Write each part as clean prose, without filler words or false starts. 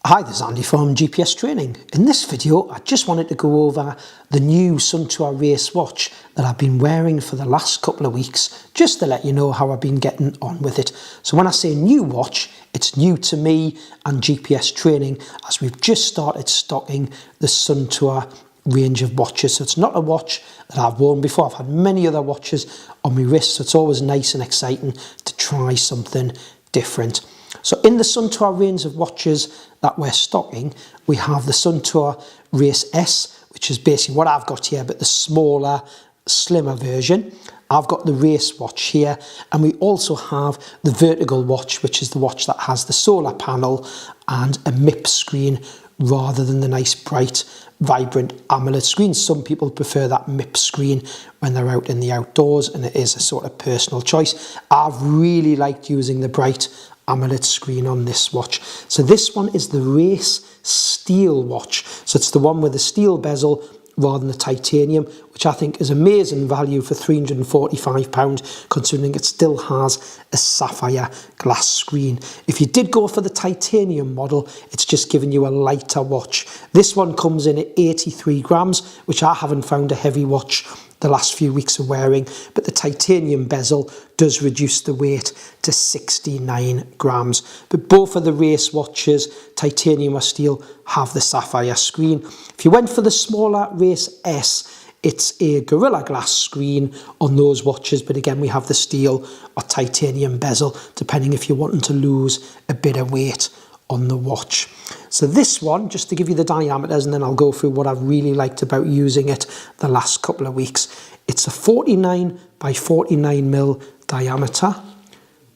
Hi, this is Andy from GPS Training. In this video, I just wanted to go over the new Suunto Race watch that I've been wearing for the last couple of weeks, just to let you know how I've been getting on with it. So when I say new watch, it's new to me and GPS Training, as we've just started stocking the Suunto range of watches. So it's not a watch that I've worn before. I've had many other watches on my wrist, so it's always nice and exciting to try something different. So in the Suunto range of watches that we're stocking, we have the Suunto Race S, which is basically what I've got here, but the smaller, slimmer version. I've got the Race watch here, and we also have the Vertical watch, which is the watch that has the solar panel and a MIP screen rather than the nice bright vibrant AMOLED screen. Some people prefer that MIP screen when they're out in the outdoors, and it is a sort of personal choice. I've really liked using the bright AMOLED screen on this watch. So this one is the Race steel watch. So it's the one with the steel bezel rather than the titanium, which I think is amazing value for £345, considering it still has a sapphire glass screen. If you did go for the titanium model, it's just giving you a lighter watch. This one comes in at 83 grams, which I haven't found a heavy watch the last few weeks of wearing, but the titanium bezel does reduce the weight to 69 grams. But both of the Race watches, titanium or steel, have the sapphire screen. If you went for the smaller Race S, it's a Gorilla Glass screen on those watches, but again, we have the steel or titanium bezel, depending if you're wanting to lose a bit of weight on the watch. So this one, just to give you the diameters, and then I'll go through what I've really liked about using it the last couple of weeks. It's a 49 by 49 mil diameter.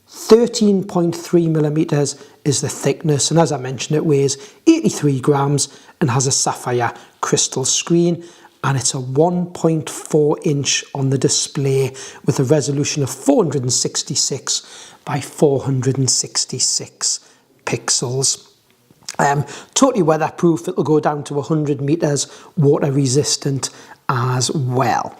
13.3 millimeters is the thickness, and as I mentioned, it weighs 83 grams and has a sapphire crystal screen, and it's a 1.4 inch on the display with a resolution of 466 by 466 pixels. Totally weatherproof. It'll go down to 100 meters, water resistant as well.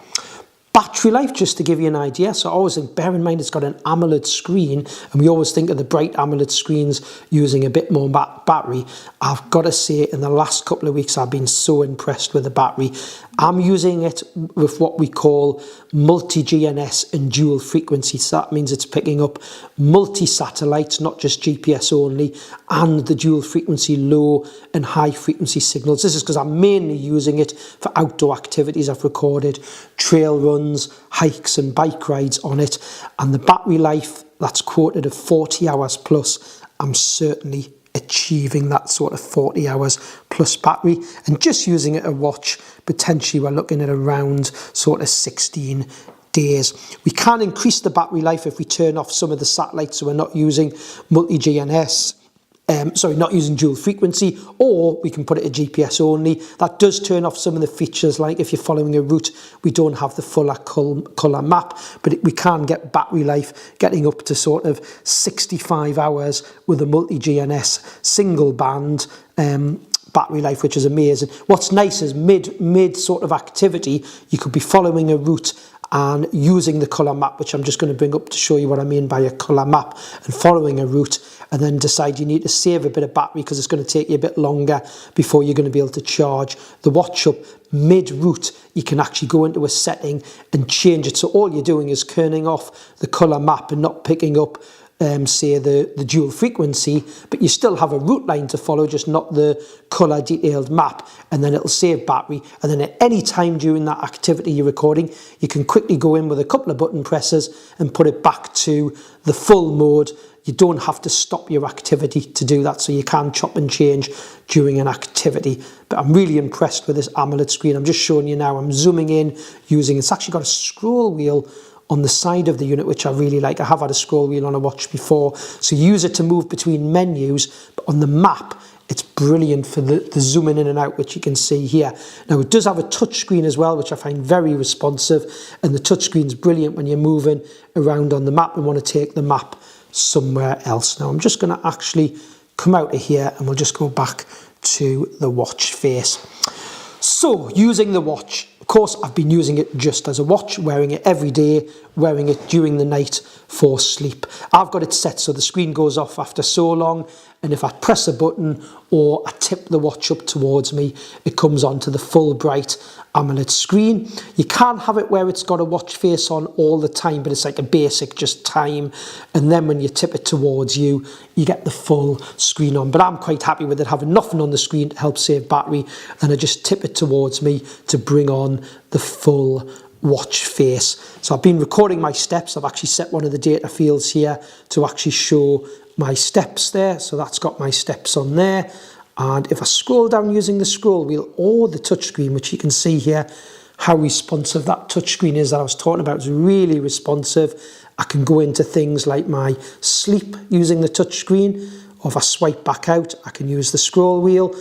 Battery life, just to give you an idea, so always think, bear in mind it's got an AMOLED screen, and we always think of the bright AMOLED screens using a bit more battery. I've got to say, in the last couple of weeks, I've been so impressed with the battery. I'm using it with what we call multi-GNS and dual frequency. So that means it's picking up multi-satellites, not just GPS only, and the dual frequency low and high frequency signals. This is because I'm mainly using it for outdoor activities. I've recorded trail runs, hikes and bike rides on it, and the battery life that's quoted of 40 hours plus, I'm certainly achieving that sort of 40 hours plus battery, and just using it a watch, potentially we're looking at around sort of 16 days. We can increase the battery life if we turn off some of the satellites, so we're not using multi-GNS, not using dual frequency, or we can put it at GPS only. That does turn off some of the features, like if you're following a route, we don't have the fuller colour map, but we can get battery life getting up to sort of 65 hours with a multi-GNS single band battery life, which is amazing. What's nice is mid sort of activity, you could be following a route and using the colour map, which I'm just going to bring up to show you what I mean by a colour map, and following a route, and then decide you need to save a bit of battery because it's going to take you a bit longer before you're going to be able to charge the watch up. Mid-route, you can actually go into a setting and change it. So all you're doing is turning off the colour map and not picking up say the dual frequency, but you still have a route line to follow, just not the colour detailed map, and then it'll save battery. And then at any time during that activity you're recording, you can quickly go in with a couple of button presses and put it back to the full mode. You don't have to stop your activity to do that, so you can chop and change during an activity. But I'm really impressed with this AMOLED screen. I'm just showing you now. I'm zooming in using, it's actually got a scroll wheel on the side of the unit, which I really like. I have had a scroll wheel on a watch before, so you use it to move between menus, but on the map, it's brilliant for the zooming in and out, which you can see here. Now, it does have a touch screen as well, which I find very responsive, and the touch screen's brilliant when you're moving around on the map and want to take the map somewhere else. Now, I'm just going to actually come out of here, and we'll just go back to the watch face. So, using the watch, of course, I've been using it just as a watch, wearing it every day, wearing it during the night for sleep. I've got it set so the screen goes off after so long, and if I press a button or I tip the watch up towards me, it comes onto the full bright AMOLED screen. You can't have it where it's got a watch face on all the time, but it's like a basic just time, and then when you tip it towards you, you get the full screen on. But I'm quite happy with it having nothing on the screen to help save battery, and I just tip it towards me to bring on the full watch face. So I've been recording my steps. I've actually set one of the data fields here to actually show my steps there. So that's got my steps on there. And if I scroll down using the scroll wheel or the touchscreen, which you can see here, how responsive that touchscreen is that I was talking about, is really responsive. I can go into things like my sleep using the touchscreen, or if I swipe back out, I can use the scroll wheel.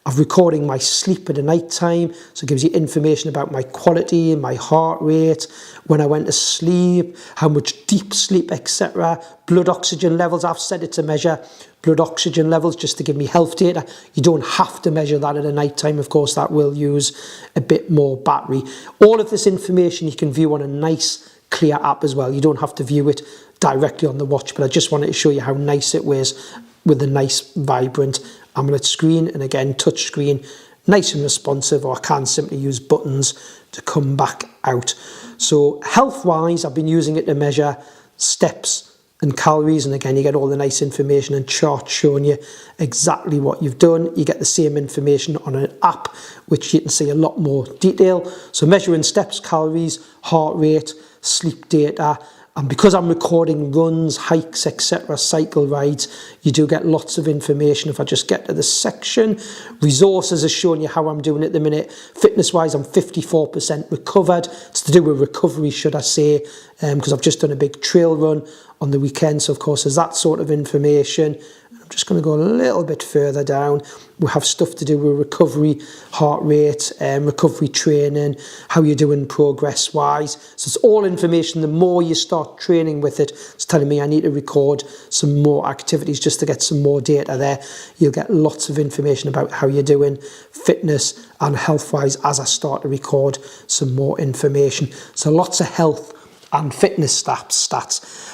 I'm recording my sleep at the night time, so it gives you information about my quality, my heart rate, when I went to sleep, how much deep sleep, etc. Blood oxygen levels, I've set it to measure blood oxygen levels just to give me health data. You don't have to measure that at a night time, of course, that will use a bit more battery. All of this information you can view on a nice, clear app as well. You don't have to view it directly on the watch, but I just wanted to show you how nice it was with a nice, vibrant AMOLED screen, and again, touch screen, nice and responsive, or I can simply use buttons to come back out. So health-wise, I've been using it to measure steps and calories, and again, you get all the nice information and charts showing you exactly what you've done. You get the same information on an app, which you can see a lot more detail. So measuring steps, calories, heart rate, sleep data. And because I'm recording runs, hikes, etc., cycle rides, you do get lots of information. If I just get to the section, resources is showing you how I'm doing at the minute. Fitness-wise, I'm 54% recovered. It's to do with recovery, should I say, because I've just done a big trail run on the weekend. So, of course, there's that sort of information. I'm just going to go a little bit further down. We have stuff to do with recovery, heart rate, recovery training, how you're doing progress-wise. So it's all information. The more you start training with it, it's telling me I need to record some more activities just to get some more data there. You'll get lots of information about how you're doing fitness and health-wise as I start to record some more information. So lots of health and fitness stats.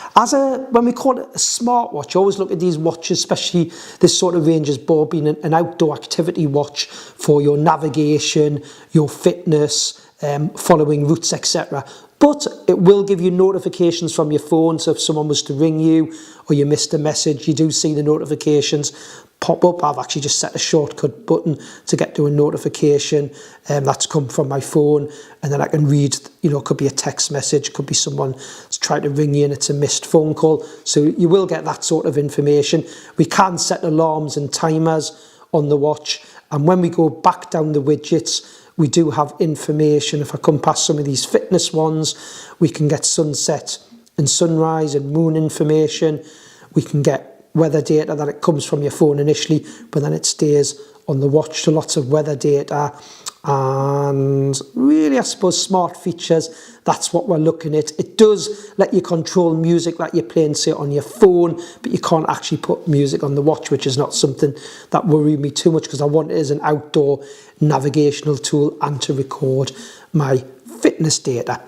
When we call it a smartwatch, I always look at these watches, especially this sort of range as Bob being an outdoor activity watch for your navigation, your fitness, following routes, etc. But it will give you notifications from your phone. So if someone was to ring you or you missed a message, you do see the notifications pop up. I've actually just set a shortcut button to get to a notification that's come from my phone, and then I can read, it could be a text message, could be someone trying to ring you and it's a missed phone call. So you will get that sort of information. We can set alarms and timers on the watch, and when we go back down the widgets, we do have information. If I come past some of these fitness ones, we can get sunset and sunrise and moon information. We can get weather data that it comes from your phone initially, but then it stays on the watch. So lots of weather data, and really, I suppose, smart features. That's what we're looking at. It does let you control music like you're playing, say, on your phone, but you can't actually put music on the watch, which is not something that worried me too much, because I want it as an outdoor navigational tool and to record my fitness data.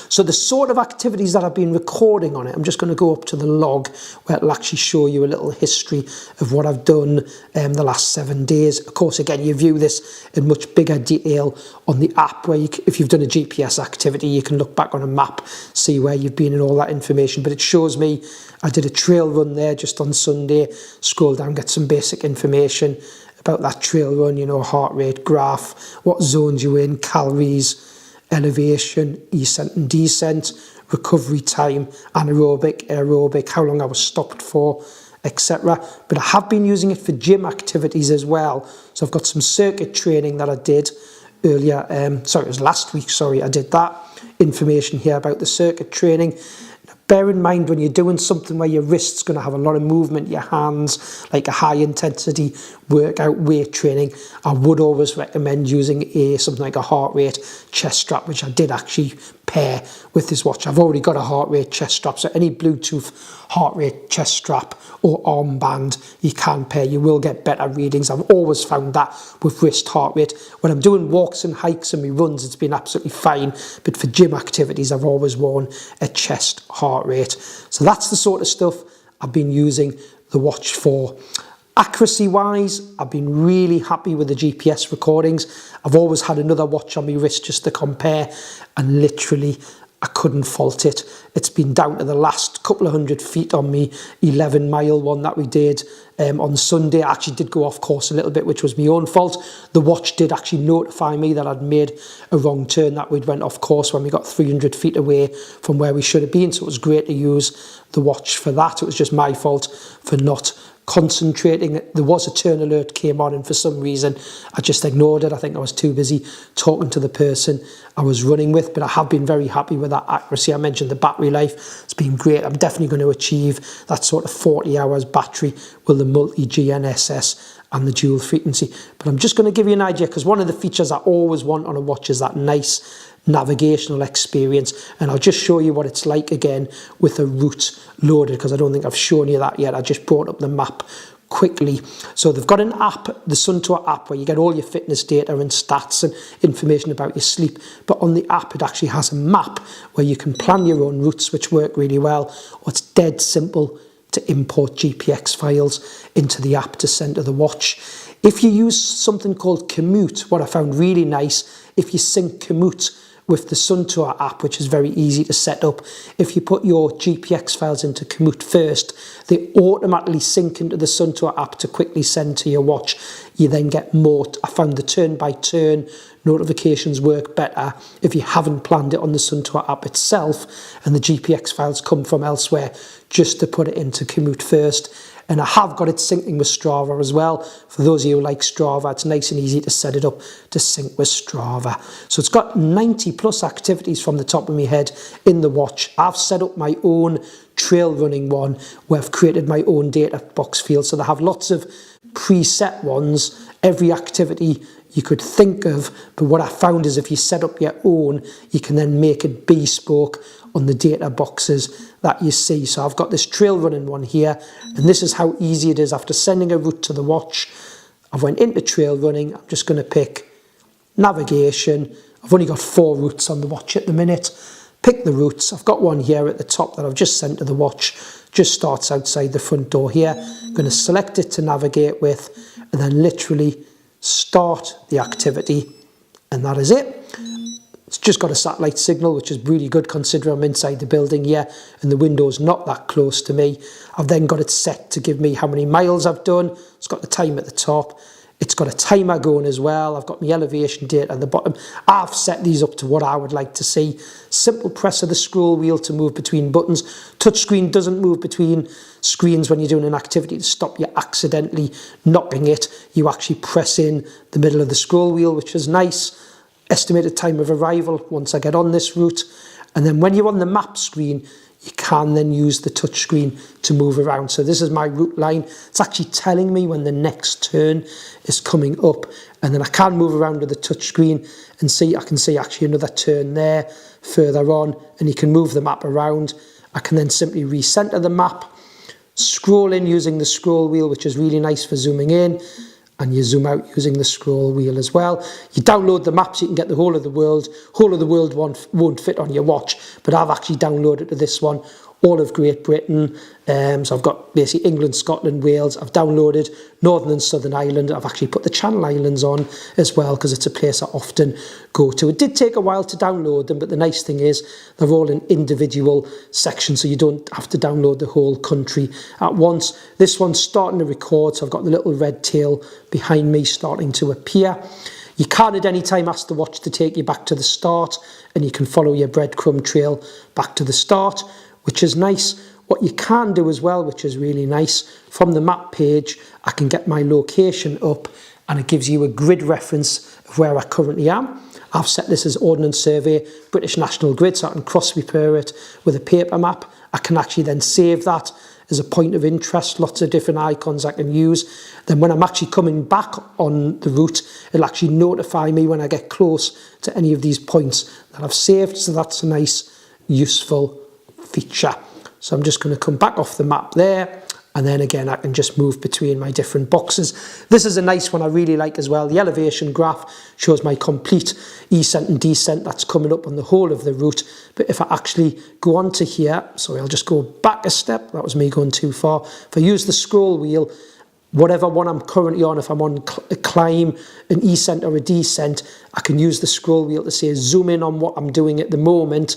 So the sort of activities that I've been recording on it, I'm just going to go up to the log where it'll actually show you a little history of what I've done the last 7 days. Of course, again, you view this in much bigger detail on the app, where if you've done a GPS activity, you can look back on a map, see where you've been and all that information. But it shows me I did a trail run there just on Sunday. Scroll down, get some basic information about that trail run, heart rate graph, what zones you're in, calories, elevation, ascent and descent, recovery time, anaerobic, aerobic, how long I was stopped for, etc. But I have been using it for gym activities as well. So I've got some circuit training that I did earlier. It was last week, I did that. Information here about the circuit training. Bear in mind, when you're doing something where your wrist's going to have a lot of movement, your hands, like a high intensity workout, weight training, I would always recommend using something like a heart rate chest strap, which I did actually pair with this watch. I've already got a heart rate chest strap, so any Bluetooth heart rate chest strap or armband you can pair, you will get better readings. I've always found that with wrist heart rate. When I'm doing walks and hikes and my runs, it's been absolutely fine, but for gym activities, I've always worn a chest heart rate. So that's the sort of stuff I've been using the watch for. Accuracy wise, I've been really happy with the GPS recordings. I've always had another watch on my wrist just to compare, and literally I couldn't fault it. It's been down to the last couple of 100 feet on me 11-mile one that we did on Sunday. I actually did go off course a little bit, which was my own fault. The watch did actually notify me that I'd made a wrong turn, that we'd went off course when we got 300 feet away from where we should have been. So it was great to use the watch for that. It was just my fault for not concentrating. There was a turn alert came on, and for some reason I just ignored it. I think I was too busy talking to the person I was running with, but I have been very happy with that accuracy. I mentioned the battery life, it's been great. I'm definitely going to achieve that sort of 40 hours battery with the multi-GNSS and the dual frequency. But I'm just going to give you an idea, because one of the features I always want on a watch is that nice navigational experience, and I'll just show you what it's like again with a route loaded, because I don't think I've shown you that yet. I just brought up the map quickly. So they've got an app, the Suunto app, where you get all your fitness data and stats and information about your sleep, but on the app it actually has a map where you can plan your own routes, which work really well. Or it's dead simple to import GPX files into the app to send to the watch. If you use something called Commute, what I found really nice, if you sync Commute with the Suunto app, which is very easy to set up, if you put your GPX files into Commute first, they automatically sync into the Suunto app to quickly send to your watch. You then get more. I found the turn-by-turn notifications work better if you haven't planned it on the Suunto app itself, and the GPX files come from elsewhere, just to put it into Commute first. And I have got it syncing with Strava as well. For those of you who like Strava, it's nice and easy to set it up to sync with Strava. So it's got 90 plus activities from the top of my head in the watch. I've set up my own trail running one where I've created my own data box field. So they have lots of preset ones, every activity you could think of. But what I found is if you set up your own, you can then make it bespoke on the data boxes that you see. So I've got this trail running one here, and this is how easy it is. After sending a route to the watch, I've went into trail running. I'm just going to pick navigation. I've only got 4 routes on the watch at the minute. Pick the routes. I've got one here at the top that I've just sent to the watch, just starts outside the front door here. I'm going to select it to navigate with, and then literally start the activity, and that is it. It's just got a satellite signal, which is really good considering I'm inside the building here and the window's not that close to me. I've then got it set to give me how many miles I've done. It's got the time at the top. It's got a timer going as well. I've got my elevation data at the bottom. I've set these up to what I would like to see. Simple press of the scroll wheel to move between buttons. Touchscreen doesn't move between screens when you're doing an activity to stop you accidentally knocking it. You actually press in the middle of the scroll wheel, which is nice. Estimated time of arrival once I get on this route. And then when you're on the map screen, you can then use the touch screen to move around. So this is my route line. It's actually telling me when the next turn is coming up. And then I can move around with the touch screen and see, I can see actually another turn there further on, and you can move the map around. I can then simply recenter the map, scroll in using the scroll wheel, which is really nice for zooming in, and you zoom out using the scroll wheel as well. You download the maps, you can get the whole of the world. Whole of the world won't fit on your watch, but I've actually downloaded to this one all of Great Britain. So I've got basically England, Scotland, Wales. I've downloaded Northern and Southern Ireland. I've actually put the Channel Islands on as well because it's a place I often go to. It did take a while to download them, but the nice thing is they're all in individual sections, so you don't have to download the whole country at once. This one's starting to record, so I've got the little red tail behind me starting to appear. You can at any time ask the watch to take you back to the start, and you can follow your breadcrumb trail back to the start, which is nice. What you can do as well, which is really nice, from the map page, I can get my location up and it gives you a grid reference of where I currently am. I've set this as Ordnance Survey, British National Grid, so I can cross-repair it with a paper map. I can actually then save that as a point of interest, lots of different icons I can use. Then when I'm actually coming back on the route, it'll actually notify me when I get close to any of these points that I've saved, so that's a nice, useful feature. So I'm just going to come back off the map there, And then again, I can just move between my different boxes. This is a nice one I really like as well. The elevation graph shows my complete ascent and descent that's coming up on the whole of the route. But if I actually go on to here, sorry, I'll just go back a step. That was me going too far. If I use the scroll wheel, whatever one I'm currently on, if I'm on a climb, an ascent or a descent, I can use the scroll wheel to say zoom in on what I'm doing at the moment.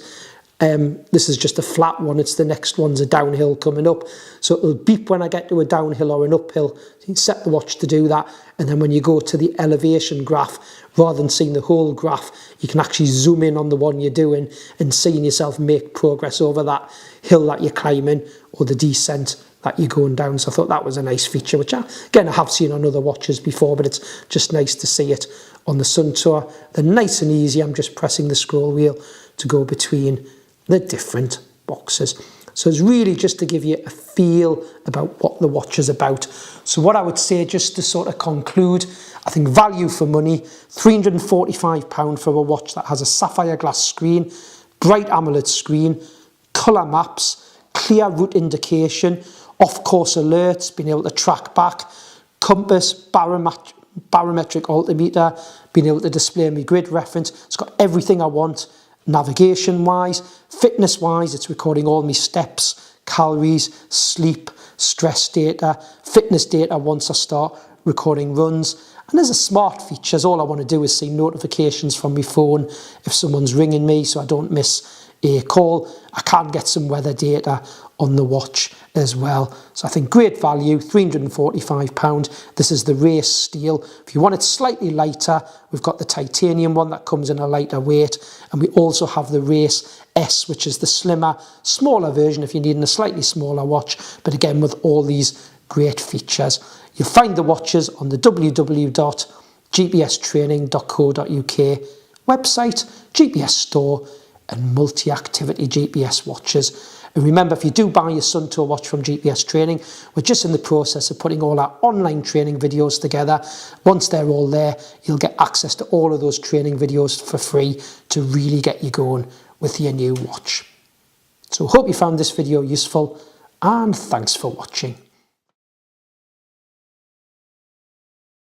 This is just a flat one. It's the next one's a downhill coming up. So it'll beep when I get to a downhill or an uphill. You can set the watch to do that. And then when you go to the elevation graph, rather than seeing the whole graph, you can actually zoom in on the one you're doing and seeing yourself make progress over that hill that you're climbing or the descent that you're going down. So I thought that was a nice feature, which I have seen on other watches before, but it's just nice to see it on the Suunto. They're nice and easy. I'm just pressing the scroll wheel to go between the different boxes. So it's really just to give you a feel about what the watch is about. So what I would say, just to sort of conclude, I think value for money, £345 for a watch that has a sapphire glass screen, bright AMOLED screen, colour maps, clear route indication, off-course alerts, being able to track back, compass, barometric altimeter, being able to display my grid reference. It's got everything I want. Navigation wise, fitness wise, it's recording all my steps, calories, sleep, stress data, fitness data once I start recording runs. And there's a smart features. All I want to do is see notifications from my phone if someone's ringing me so I don't miss a call. I can get some weather data on the watch as well. So I think great value, £345. This is the race steel. If you want it slightly lighter, we've got the titanium one that comes in a lighter weight. And we also have the race S, which is the slimmer, smaller version if you're needing a slightly smaller watch. But again, with all these great features. You'll find the watches on the www.gpstraining.co.uk website, GPS store, and multi-activity GPS watches. And remember, if you do buy your Suunto watch from GPS Training, we're just in the process of putting all our online training videos together. Once they're all there, you'll get access to all of those training videos for free to really get you going with your new watch. So hope you found this video useful, and thanks for watching.